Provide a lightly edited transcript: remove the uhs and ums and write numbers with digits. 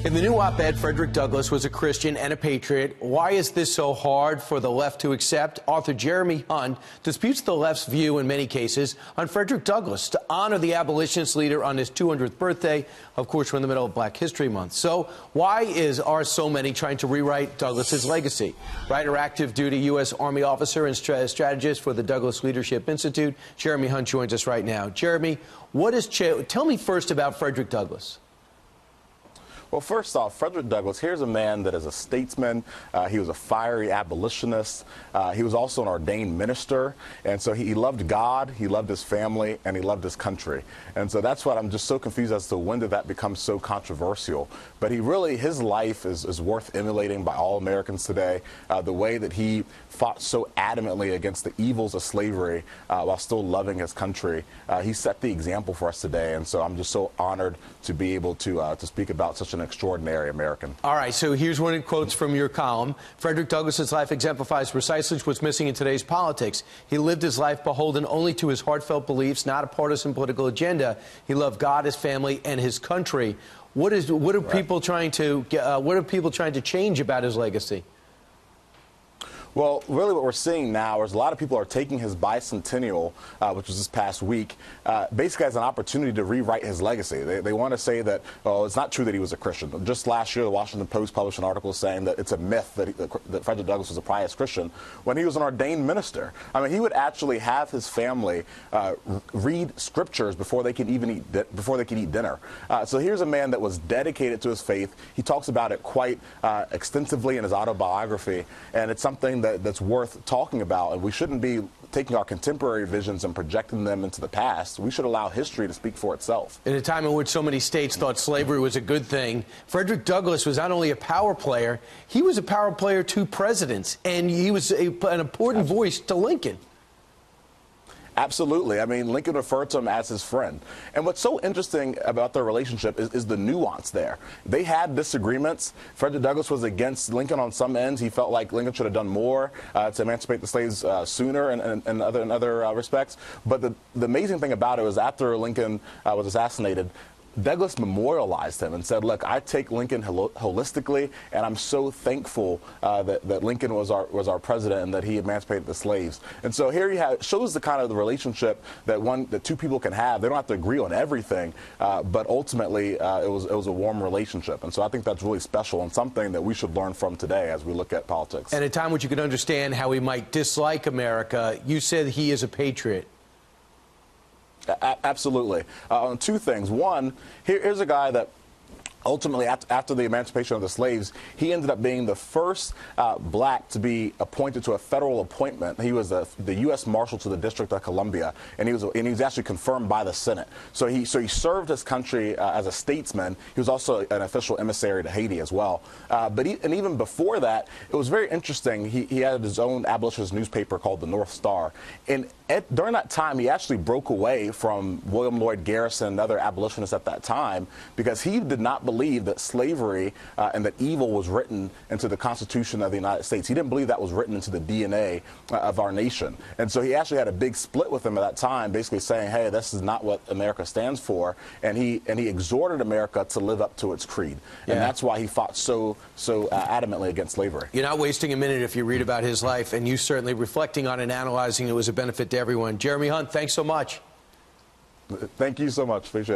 In the new op-ed, Frederick Douglass was a Christian and a patriot. Why is this so hard for the left to accept? Author Jeremy Hunt disputes the left's view in many cases on Frederick Douglass to honor the abolitionist leader on his 200th birthday. Of course, we're in the middle of Black History Month. So why are so many trying to rewrite Douglass's legacy? Writer, active duty U.S. Army officer and strategist for the Douglass Leadership Institute, Jeremy Hunt joins us right now. Jeremy, tell me first about Frederick Douglass. Well, first off, Frederick Douglass, here's a man that is a statesman. He was a fiery abolitionist. He was also an ordained minister. And so he loved God, he loved his family, and he loved his country. And so that's what I'm just so confused as to when did that become so controversial. But his life is worth emulating by all Americans today. The way that he fought so adamantly against the evils of slavery while still loving his country. He set the example for us today. And so I'm just so honored to be able to speak about such an extraordinary American. All right, so here's one of the quotes from your column. Frederick Douglass's life exemplifies precisely what's missing in today's politics. He lived his life beholden only to his heartfelt beliefs, not a partisan political agenda. He loved God, his family, and his country. What are people trying to change about his legacy? Well, really what we're seeing now is a lot of people are taking his bicentennial, which was this past week, basically as an opportunity to rewrite his legacy. They want to say that, well, it's not true that he was a Christian. Just last year, the Washington Post published an article saying that it's a myth that Frederick Douglass was a pious Christian when he was an ordained minister. I mean, he would actually have his family read scriptures before they could even eat dinner. So here's a man that was dedicated to his faith. He talks about it quite extensively in his autobiography, and it's something that's worth talking about, and we shouldn't be taking our contemporary visions and projecting them into the past. We should allow history to speak for itself. In a time in which so many states thought slavery was a good thing, Frederick Douglass was not only a power player, he was a power player to presidents, and he was an important voice to Lincoln. Absolutely. I mean, Lincoln referred to him as his friend. And what's so interesting about their relationship is the nuance there. They had disagreements. Frederick Douglass was against Lincoln on some ends. He felt like Lincoln should have done more to emancipate the slaves sooner in other respects. But the amazing thing about it was after Lincoln was assassinated, Douglass memorialized him and said, look, I take Lincoln holistically, and I'm so thankful that Lincoln was our president and that he emancipated the slaves. And so here you have, shows the kind of the relationship that two people can have. They don't have to agree on everything, but ultimately it was a warm relationship. And so I think that's really special and something that we should learn from today as we look at politics. At a time which you can understand how he might dislike America, you said he is a patriot. Absolutely. On two things. One, here's a guy that ultimately, after the emancipation of the slaves, he ended up being the first black to be appointed to a federal appointment. He was the U.S. Marshal to the District of Columbia, and he was actually confirmed by the Senate. So he served his country as a statesman. He was also an official emissary to Haiti as well. And even before that, it was very interesting. He had his own abolitionist newspaper called the North Star, and during that time, he actually broke away from William Lloyd Garrison and other abolitionists at that time because he did not believe that slavery and that evil was written into the Constitution of the United States. He didn't believe that was written into the DNA of our nation. And so he actually had a big split with him at that time, basically saying, hey, this is not what America stands for. And he exhorted America to live up to its creed. Yeah. And that's why he fought so adamantly against slavery. You're not wasting a minute if you read about his life, and you certainly reflecting on and analyzing it was a benefit to everyone. Jeremy Hunt, thanks so much. Thank you so much. Appreciate it.